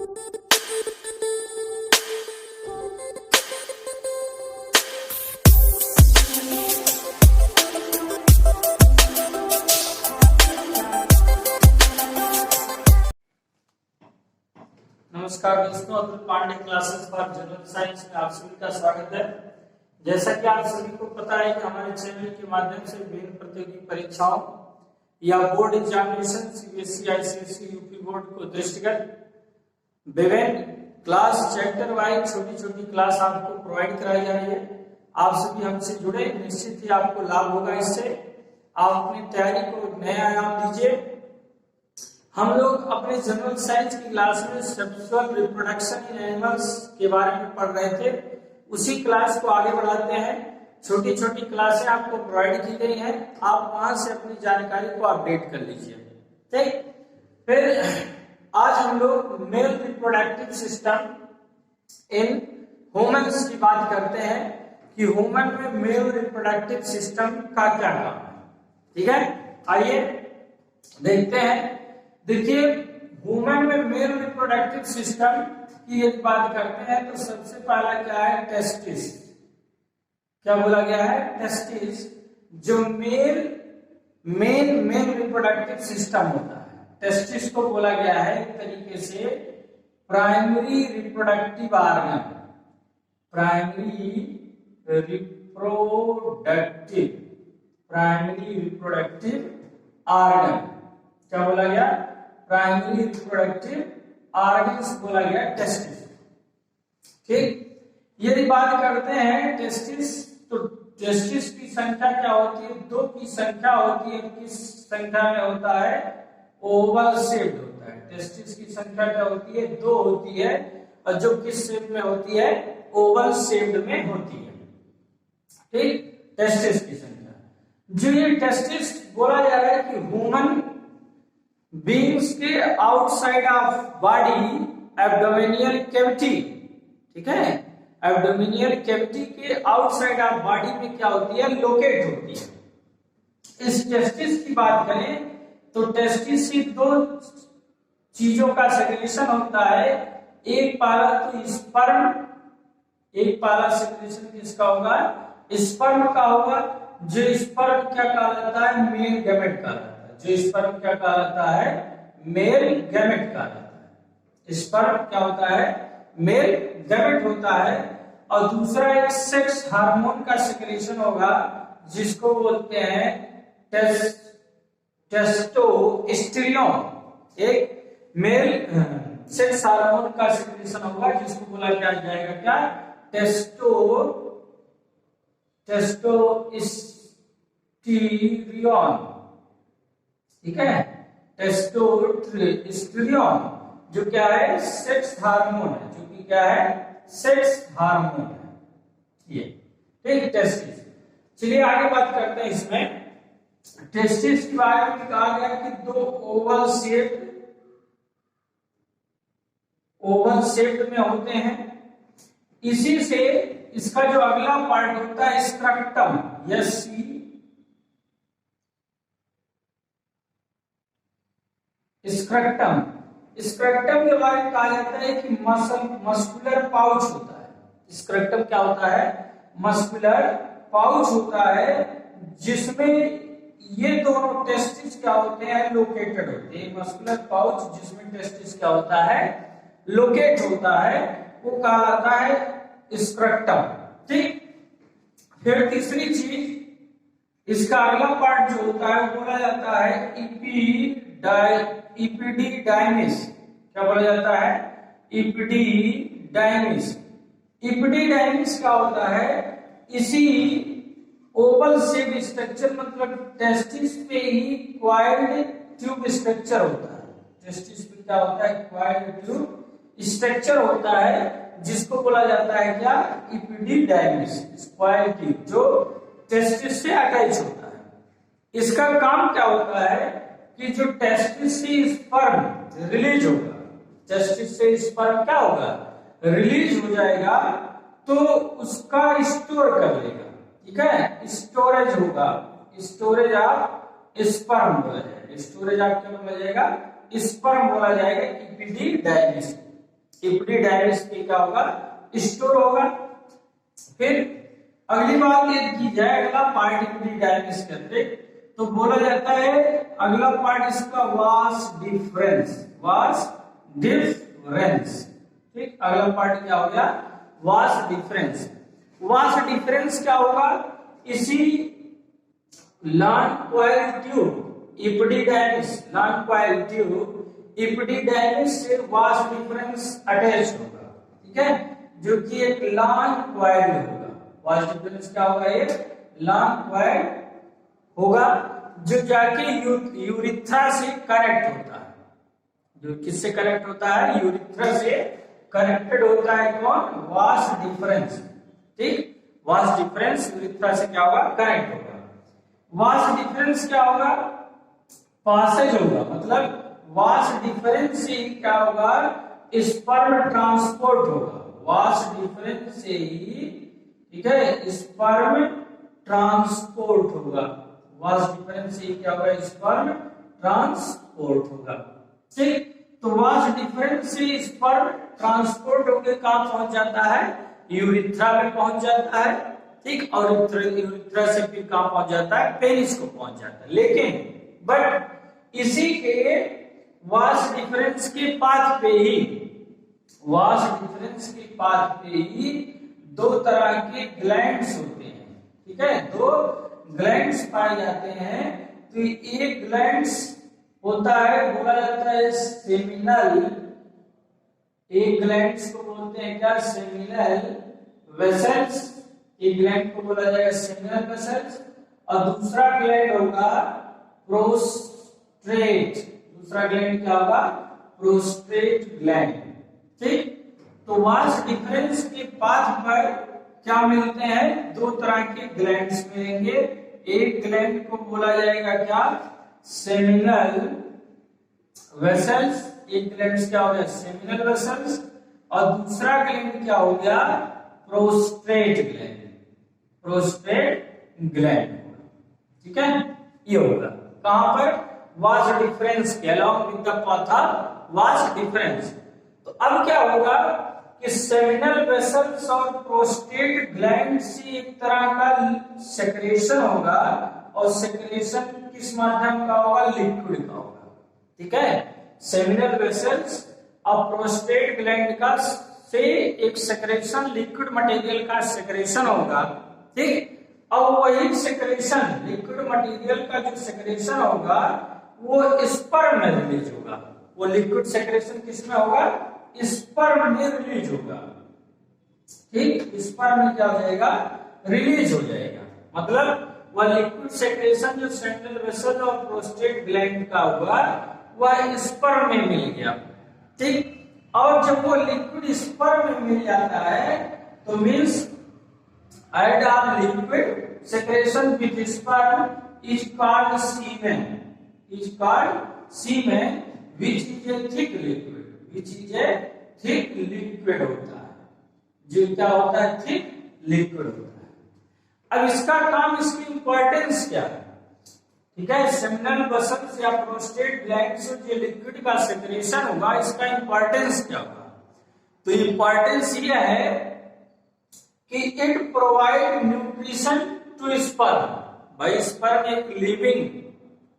नमस्कार दोस्तों, Atul Pandey classes for general science में आप सभी का स्वागत है। जैसा कि आप सभी को पता है कि हमारे चैनल के माध्यम से विभिन्न प्रतियोगी परीक्षाओं या board examination CBSE, ICSE, UP board को दृष्टिगत विभिन्न क्लास चैप्टर वाइज छोटी छोटी क्लास आपको प्रोवाइड कराई जा रही है। आप सभी हमसे जुड़े, निश्चित ही आपको लाभ होगा। इससे आप अपनी तैयारी को नया आयाम दीजिए। हम लोग अपने जनरल साइंस की क्लास में सेक्सुअल रिप्रोडक्शन इन एनिमल्स के बारे में पढ़ रहे थे, उसी क्लास को आगे बढ़ाते हैं। छोटी छोटी क्लासें आपको प्रोवाइड की गई हैं, आप वहां से अपनी जानकारी को अपडेट कर लीजिए। ठीक, फिर आज हम लोग mail reproductive system in humans की बात करते हैं कि ह्यूमन में मेल रिप्रोडक्टिव सिस्टम का क्या काम है। ठीक है, आइए देखते हैं। देखिए, ह्यूमन में मेल रिप्रोडक्टिव सिस्टम की यदि बात करते हैं तो सबसे पहला क्या है, टेस्टिस। क्या बोला गया है, टेस्टिस, जो मेल रिप्रोडक्टिव सिस्टम होता है। टेस्टिस को बोला गया है एक तरीके से primary reproductive organ, primary reproductive organ. क्या बोला गया, प्राइमरी रिप्रोडक्टिव ऑर्गन्स बोला गया टेस्टिस। ठीक, यदि बात करते हैं टेस्टिस, तो टेस्टिस की संख्या क्या होती है, दो की संख्या होती है। किस संख्या में होता है, ओवल शेप्ड होता है। टेस्टिस की संख्या क्या होती है, दो होती है, और जो किस शेप में होती है, ओवल शेप्ड में होती है। ठीक, टेस्टिस की संख्या। जो ये टेस्टिस बोला जा रहा है कि ह्यूमन बींग्स के आउटसाइड ऑफ बॉडी एब्डोमिनियल कैविटी, ठीक है, एब्डोमिनियल कैविटी के आउटसाइड ऑफ बॉडी में क्या होती है, लोकेट होती है। इस टेस्टिस की बात करें तो टेस्टिस से दो चीजों का सेक्रेशन होता है। एक पाला तो स्पर्म, एक पाला सेक्रेशन किसका होगा, स्पर्म का होगा। जो स्पर्म क्या कहलाता है, मेल गैमेट कहलाता है। जो स्पर्म क्या कहलाता है, मेल गैमेट कहलाता है। स्पर्म क्या होता है, मेल गैमेट होता है। और दूसरा एक सेक्स हार्मोन का सिक्रेशन होगा जिसको बोलते हैं टेस्टोस्टेरोन। एक मेल सेक्स हार्मोन का सिक्रेशन होगा जिसको बोला जाएगा क्या, टेस्टोस्टेरोन। ठीक है, टेस्टोस्टेरोन जो क्या है, सेक्स हार्मोन है, जो कि क्या है, सेक्स हार्मोन है ये। ठीक, टेस्टिस। चलिए आगे बात करते हैं। इसमें टेस्टिस के बारे में कहा गया कि दो ओवल शेप्ड में होते हैं। इसी से इसका जो अगला पार्ट होता है, स्क्रक्टम, स्क्रक्टम के बारे में कहा जाता है कि मस्कुलर पाउच होता है। स्क्रक्टम क्या होता है, मस्कुलर पाउच होता है, जिसमें ये दोनों टेस्टिस क्या होते हैं, लोकेटेड होते हैं। मस्कुलर पाउच जिसमें टेस्टिस क्या होता है, लोकेट होता है, वो कहलाता है स्क्रक्टम। ठीक, फिर तीसरी चीज, इसका अगला पार्ट जो होता है बोला जाता है इपिडिडाइमिस। क्या बोला जाता है, इपिडिडाइमिस। इपिडिडाइमिस क्या होता है, इसी ओवल शेप स्ट्रक्चर, मतलब टेस्टिस पे ही क्वाइल्ड ट्यूब स्ट्रक्चर होता है। टेस्टिस पे क्या होता है, क्वाइल्ड ट्यूब स्ट्रक्चर होता है, जिसको बोला जाता है क्या, इपिडिडाइमिस, क्वाइल्ड ट्यूब, जो टेस्टिस से अटैच होता है। इसका काम क्या होता है कि जो टेस्टिस से स्पर्म रिलीज होगा, टेस्टिस से स्पर्म क्या होगा, रिलीज हो जाएगा, तो उसका स्टोर कर लेगा। ठीक है, स्टोरेज होगा, स्टोरेज ऑफ स्पर्म बोला जाएगा। स्टोरेज ऑफ क्या बोला जाएगा, स्पर्म बोला जाएगा, इपिडिडाइमिस। एपिडिडाइमिस पे क्या होगा, स्टोर होगा। फिर अगली बात ये की जाए, अगला पार्ट एपिडिडाइमिस के अंदर तो बोला जाता है, अगला पार्ट इसका वास डिफरेंस, वास डिफरेंस। ठीक, अगला पार्ट क्या हो गया, वास डिफरेंस। वास डिफरेंस क्या होगा, इसी long coil tube epididymis, long coil tube epididymis से वास डिफरेंस अटैच होगा। ठीक है, जो कि एक लॉन्ग कॉइल होगा। वास डिफरेंस क्या होगा, एक लॉन्ग कॉइल होगा जो जाके यूरिथ्रा से कनेक्ट होता है। जो किससे कनेक्ट होता है, यूरिथ्रा से कनेक्टेड होता है। कौन, वास डिफरेंस। ठीक, वास डिफरेंस यूरिथ्रा से क्या होगा, कनेक्ट होगा। वास डिफरेंस क्या होगा, पासेज होगा, मतलब वास डिफरेंस से क्या होगा, स्पर्म ट्रांसपोर्ट होगा। वास डिफरेंस से ही, ठीक है, स्पर्म ट्रांसपोर्ट होगा। वास डिफरेंस से क्या होगा, स्पर्म ट्रांसपोर्ट होगा। ठीक, तो वास डिफरेंस से स्पर्म ट्रांसपोर्ट होकर कहां पहुंच जाता है, यूरिथ्रा में पहुंच जाता है। ठीक, और यूरिथ्रा से फिर कहां पहुंच जाता है, पेनिस को पहुंच जाता है। लेकिन बट इसी के वास डिफरेंस के पाथ पे ही, वास डिफरेंस के पाथ पे ही दो तरह के ग्लैंड्स होते हैं। ठीक है, दो ग्लैंड्स पाए जाते हैं। तो एक ग्लैंड्स होता है, बोला जाता है सेमिनल। एक ग्लैंड्स को बोलते हैं क्या, सेमिनल वेसल्स। एक ग्लैंड को बोला जाएगा सेमिनल वेसल्स, और दूसरा ग्लैंड होगा प्रोस्टेट। दूसरा ग्लैंड क्या होगा, प्रोस्टेट ग्लैंड। ठीक, तो वास डिफरेंस के पाथ पर क्या मिलते हैं, दो तरह के ग्लैंड्स मिलेंगे। एक ग्लैंड को बोला जाएगा क्या, सेमिनल वेसल्स। एक ग्लैंड क्या हो गया, सेमिनल वेसल्स, और दूसरा ग्लैंड क्या हो गया, प्रोस्टेट ग्लैंड। Prostate gland. ठीक है, ये होगा कहां पर, वास डिफरेंस के along with the path of vas deferens. तो अब क्या होगा कि सेमिनल वेसल्स और प्रोस्टेट ग्लैंड से एक तरह का सेक्रेशन होगा, और सेक्रेशन किस माध्यम का होगा, लिक्विड का होगा। ठीक है, सेमिनल वेसल्स और प्रोस्टेट ग्लैंड का से एक सेक्रेशन, लिक्विड मटेरियल का सेक्रेशन होगा। ठीक, और वही सेक्रेशन, लिक्विड मटेरियल का जो सेक्रेशन होगा वो स्पर्म में रिलीज होगा। वो लिक्विड सेक्रेशन किसमें होगा, स्पर्म में रिलीज होगा। ठीक, स्पर्म में क्या हो जाएगा, रिलीज हो जाएगा। मतलब वह लिक्विड सेक्रेशन जो सेमिनल वेसल और प्रोस्टेट ग्लैंड का हुआ, वह स्पर्म में मिल गया। ठीक, और जब वो लिक्विड स्पर्म में मिल जाता है तो means add on liquid secretion with sperm is called semen, is called semen, which is a thick liquid, which is a thick liquid होता है, जो क्या होता है, thick liquid होता है। अब इसका काम, इसकी इंपॉर्टेंस क्या है। ठीक है, सेमिनल वेसल्स या प्रोस्टेट ग्लैंड से जो लिक्विड का सेक्रेशन होगा, इसका इंपॉर्टेंस क्या होगा। तो इंपॉर्टेंस ये है कि it provide nutrition to sperm. भाई स्पर्म एक लिविंग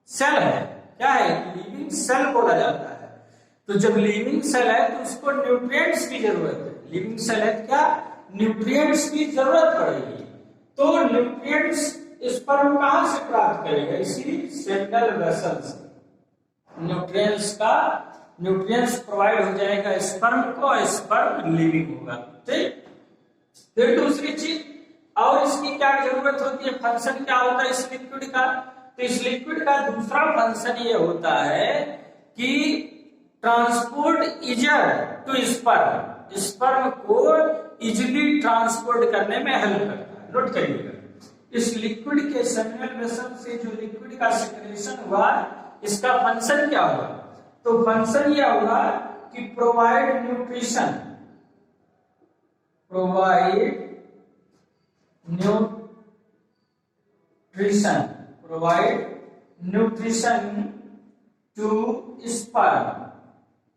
सेल है, क्या है, लिविंग सेल बोला जाता है। तो जब लिविंग सेल है तो उसको न्यूट्रिएंट्स की जरूरत है। लिविंग सेल है, क्या न्यूट्रिएंट्स की जरूरत पड़ेगी। तो न्यूट्रिएंट्स स्पर्म कहां से प्राप्त करेगा, इसी सेमिनल वेसल से। न्यूट्रिएंट्स प्रोवाइड हो जाएगा स्पर्म को, स्पर्म लिविंग होगा। ठीक, फिर दूसरी चीज, और इसकी क्या जरूरत होती है, फंक्शन क्या होता है इस लिक्विड का। तो इस लिक्विड का दूसरा फंक्शन ये होता है कि ट्रांसपोर्ट इजर टू स्पर्म, स्पर्म को इजिली ट्रांसपोर्ट करने में हेल्प करता है। नोट करिएगा, इस लिक्विड के सेमिनल वेसल से जो लिक्विड का सेक्रेशन हुआ, इसका फंक्शन क्या होगा। तो फंक्शन यह होगा कि provide nutrition, provide nutrition to sperm,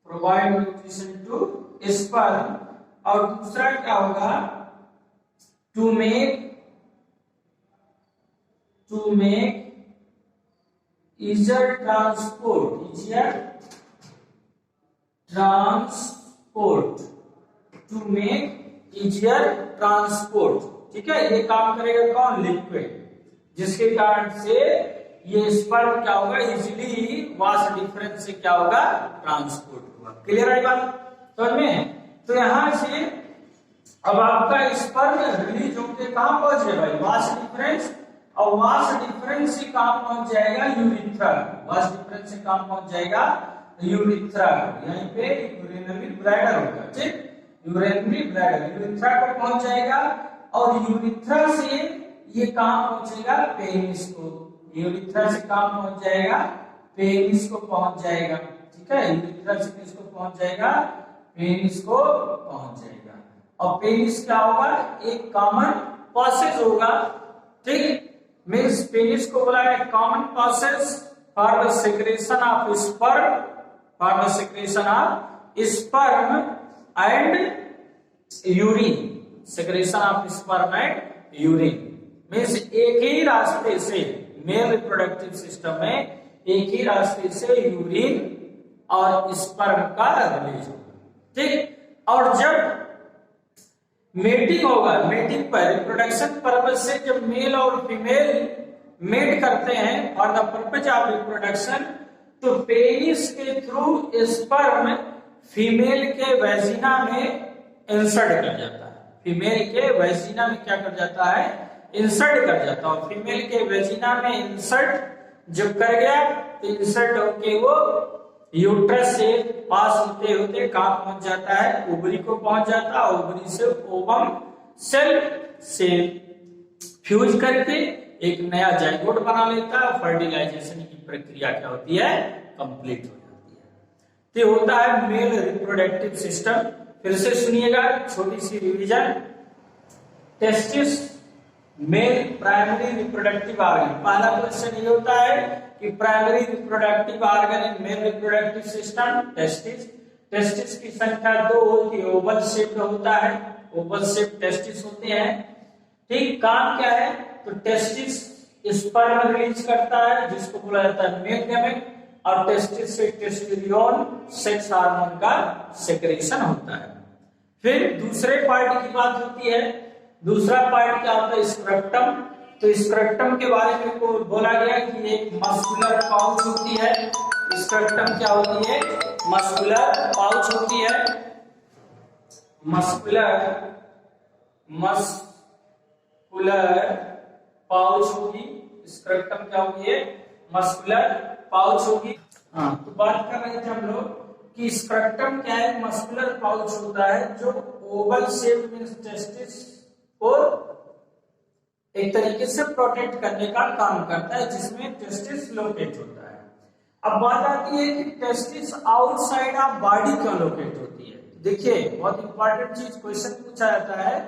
provide nutrition to sperm, और दूसरा क्या होगा to make easier transport, to make easier transport। ठीक है, ये काम करेगा कौन, लिक्विड, जिसके कारण से ये स्पर्म क्या होगा, इजीली मास डिफरेंस से क्या होगा, ट्रांसपोर्ट होगा। क्लियर है बात समझ में? तो यहां से अब आपका स्पर्म रिलीज होकर कहां पहुंच गया भाई, मास डिफरेंस, और मास डिफरेंस से कहां पहुंच जाएगा, यूरिथ्रा। मास डिफरेंस से कहां पहुंच जाएगा, यूरिथ्रा। यहीं पे यूरिनरी ब्लैडर होगा, ठीक, यूरिनरी ब्लैडर यूरिथ्रा को पहुंच जाएगा, और यूरिथ्रा से ये कहां पहुंचेगा, पेनिस को। यूरिथ्रा से कहां पहुंच जाएगा, पेनिस को पहुंच जाएगा। ठीक है, यूरिथ्रा से किसको पहुंच जाएगा, पेनिस को पहुंच जाएगा। और पेनिस क्या होगा, एक कॉमन पासेज होगा। ठीक, मींस पेनिस को बोला है common passage for the secretion of sperm, sperm and urine, secretion of sperm and urine. Means एक ही रास्ते से मेल रिप्रोडक्टिव सिस्टम में एक ही रास्ते से यूरिन और स्पर्म का रिलीज होगा। ठीक, और जब मेटिंग होगा, मेटिंग पर रिप्रोडक्शन पर्पज से जब मेल और फीमेल मेट करते हैं for the purpose of reproduction, तो पेनिस के थ्रू स्पर्म फीमेल के वेजिना में इंसर्ट कर जाता है। फीमेल के वेजिना में क्या कर जाता है, इंसर्ट कर जाता है। फीमेल के वेजिना में इंसर्ट जब कर गया तो इंसर्ट होके वो यूट्रस से पास होते होते कहां पहुंच जाता है, ओवरी को पहुंच जाता है। ओवरी से ओवम सेल से फ्यूज करके एक नया जाइगोट बना लेता है। फर्टिलाइजेशन की प्रक्रिया क्या होती है, कंप्लीट हो जाती है। तो होता है मेल रिप्रोडक्टिव सिस्टम। फिर से सुनिएगा, छोटी सी revision. Testis male primary reproductive organ. पहला क्वेश्चन ये होता है कि primary reproductive organ in male reproductive system testis. Testis की संख्या 2 होती है, ओवल शेप्ड होता है, ओवल शेप्ड टेस्टिस होते हैं। ठीक, काम क्या है, तो टेस्टिस स्पर्म रिलीज करता है जिसको बोला जाता है मेल गैमेट, और टेस्टिस से टेस्टोस्टेरोन सेक्स हार्मोन का सेक्रेशन होता है। फिर दूसरे पार्ट की बात होती है। दूसरा पार्ट क्या होता है, स्क्रप्टम। तो स्क्रप्टम के बारे में को बोला गया कि एक मस्कुलर पाउच होती है। स्क्रप्टम क्या होती है, मस्कुलर पाउच होती है। मस्कुलर पाउच होगी। स्क्रप्टम क्या होगी, मस्कुलर पाउच होगी। हाँ, तो बात कर रहे थे हम लोग कि स्क्रप्टम क्या है, मस्कुलर पाउच होता है जो ओवल शेप मींस टेस्टिस को एक तरीके से प्रोटेक्ट करने का काम करता है, जिसमें टेस्टिस लोकेट होता है। अब बात आती है कि टेस्टिस आउटसाइड ऑफ बॉडी क्यों लोकेट होती है। देखिए, बहुत इंपॉर्टेंट चीज क्वेश्चन पूछा जाता है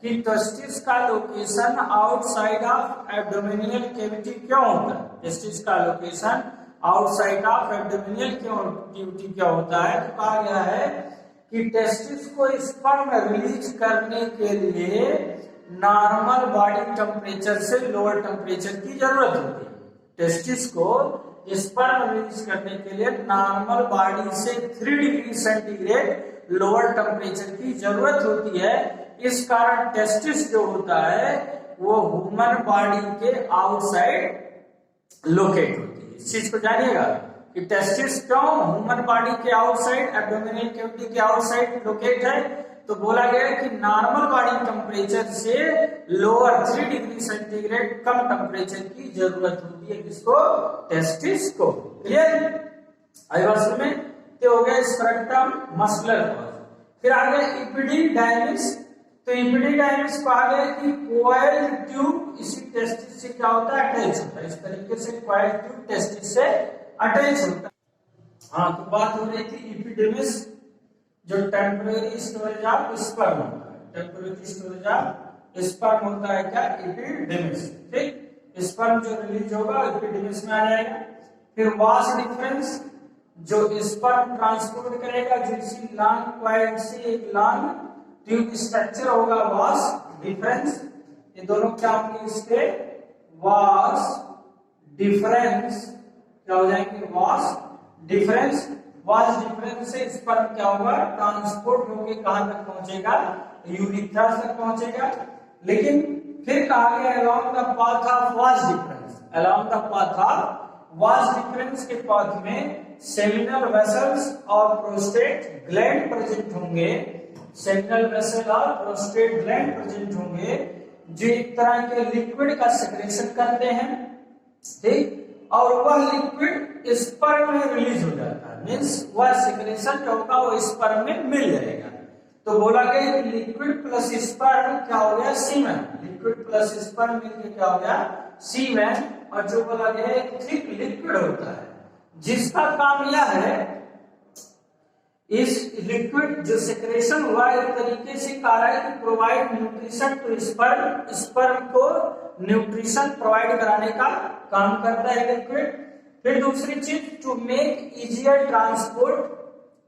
कि टेस्टिस का लोकेशन आउटसाइड ऑफ एब्डोमिनियल कैविटी क्यों होता है। टेस्टिस का लोकेशन आउटसाइड ऑफ एब्डोमिनियल कैविटी क्यों होता है, तो कहा गया है कि टेस्टिस को स्पर्म रिलीज करने के लिए नॉर्मल बॉडी टेम्परेचर से लोअर टेम्परेचर की जरूरत होती है। टेस्टिस को स्पर्म रिलीज करने के लिए नॉर्मल बॉडी से 3 डिग्री सेंटीग्रेड लोअर टेम्परेचर की जरूरत होती है। इस कारण टेस्टिस जो होता है वो ह्यूमन बॉडी के आउटसाइड लोकेट होती है। इस चीज को जानिएगा कि टेस्टिस क्यों ह्यूमन बॉडी के आउटसाइड एब्डोमिनल कैविटी के आउटसाइड लोकेट है। तो बोला गया कि नॉर्मल बॉडी टेम्परेचर से लोअर 3 डिग्री सेंटीग्रेड कम टेम्परेचर की जरूरत होती है, किसको, टेस्टिस को। क्लियर, आई बात में। तो हो गया स्क्रप्टम, मस्कुलर पाउच। फिर आ गया एपिडिडाइमिस। तो एपिडिडाइमिस को आ गया कि कॉइल ट्यूब इसी टेस्टिस से क्या होता है, अटैच होता है। इस तरीके से कॉइल ट्यूब टेस्टिस से अटैच होता है। हाँ, तो बात हो रही थी एपिडिडिमिस जो टेम्परेरी स्टोरेज ऑफ स्पर्म होता है। टेम्परेरी स्टोरेज ऑफ स्पर्म होता है क्या, एपिडिडिमिस। ठीक, स्पर्म जो रिलीज होगा एपिडिडिमिस में आ जाएगा। फिर वास डिफरेंस, जो स्पर्म ट्रांसपोर्ट करेगा, जो इसी लॉन्ग कॉइल से एक लॉन्ग ट्यूब स्ट्रक्चर होगा वास डिफरेंस, ये दोनों क्या होंगे इसके वास डिफरेंस, क्या हो जाएंगे वास डिफरेंस। वास डिफरेंस से स्पर्म क्या होगा ट्रांसपोर्ट होके कहां तक पहुंचेगा, यूरिथ्रा तक पहुंचेगा। लेकिन फिर कहा गया along the path of vas deferens, along the path of vas deferens के पाथ में सेमिनल वेसल्स और प्रोस्टेट ग्लैंड प्रेजेंट होंगे, सेमिनल वेसल और प्रोस्टेट ग्लैंड प्रेजेंट होंगे जो एक तरह के लिक्विड का सेक्रेशन करते हैं, ठीक, और वह लिक्विड स्पर्म में रिलीज हो जाता है, मींस वह सेक्रेशन जो होगा वो स्पर्म में मिल जाएगा। तो बोला गया कि लिक्विड प्लस स्पर्म क्या हो गया सीमेन, लिक्विड प्लस स्पर्म मिलकर क्या हो गया सीमेन। और जो बोला गया एक थिक लिक्विड होता है जिसका काम यह है, इस लिक्विड जो सेक्रेशन हुआ एक तरीके से कह रहा है कि provide nutrition to sperm, sperm को न्यूट्रिशन प्रोवाइड कराने का काम करता है लिक्विड। फिर दूसरी चीज to make easier transport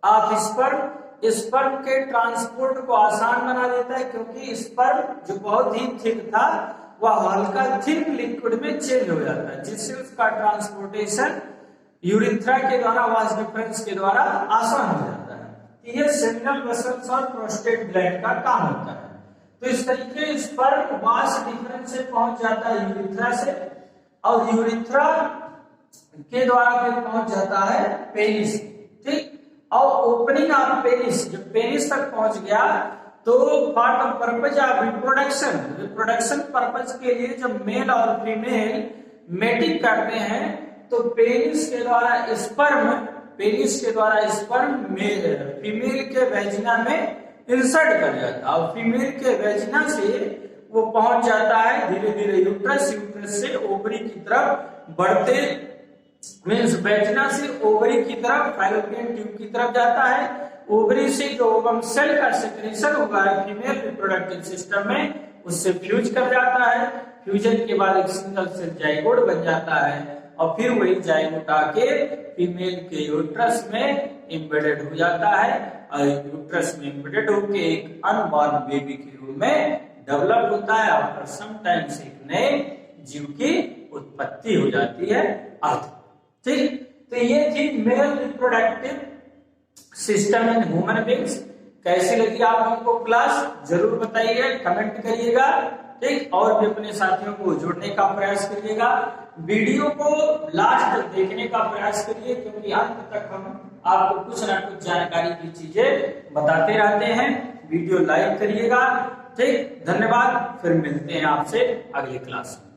of sperm, sperm के ट्रांसपोर्ट को आसान बना देता है क्योंकि स्पर्म जो बहुत ही थिक था वह हल्का थिक लिक्विड में चेंज हो जाता है जिससे उसका ट्रांसपोर्टेशन यूरिथ्रा के द्वारा वास डिफरेंस के द्वारा आसान हो जाता है। यह सेमिनल वेसल्स और प्रोस्टेट ग्लैंड का काम होता है। तो इस तरीके स्पर्म वास डिफरेंस से पहुंच जाता है यूरिथ्रा से, और यूरिथ्रा के द्वारा फिर पहुंच जाता है पेनिस, ठीक। और ओपनिंग ऑफ पेनिस, जब पेनिस तक पहुंच गया तो for the purpose of reproduction, reproduction purpose के लिए जब मेल और फीमेल मेटिंग करते हैं तो पेनिस के द्वारा स्पर्म, पेनिस के द्वारा स्पर्म फीमेल के वेजिना में इंसर्ट कर जाता है और फीमेल के वेजिना से वो पहुंच जाता है धीरे धीरे यूट्रस, यूट्रस से ओवरी की तरफ बढ़ते, मींस वेजिना से ओवरी की तरफ फैलोपियन ट्यूब की तरफ जाता है। ओवरी से जो ओवम सेल का सेक्रेशन हुआ है फीमेल रिप्रोडक्टिव सिस्टम में उससे फ्यूज कर जाता है, फ्यूजन के बाद एक सिंगल सेल जाइगोट बन जाता है और फिर वही जाइगोट आके फीमेल के यूट्रस में एम्बेडेड हो जाता है और यूट्रस में एम्बेडेड होकर एक अनबॉर्न बेबी के रूप में डेवलप होता है। आफ्टर सम टाइम से एक नए जीव की उत्पत्ति हो जाती है अर्थ, ठीक। तो ये थी mail reproductive system in human beings. कैसी लगी आप लोगों को क्लास जरूर बताइए, कमेंट करिएगा, ठीक। और भी अपने साथियों को जोड़ने का प्रयास करिएगा, वीडियो को लास्ट तक देखने का प्रयास करिए क्योंकि अंत तक हम आपको कुछ ना कुछ जानकारी की चीजें बताते रहते हैं। वीडियो लाइक करिएगा, ठीक। धन्यवाद, फिर मिलते हैं आपसे अगली क्लास में।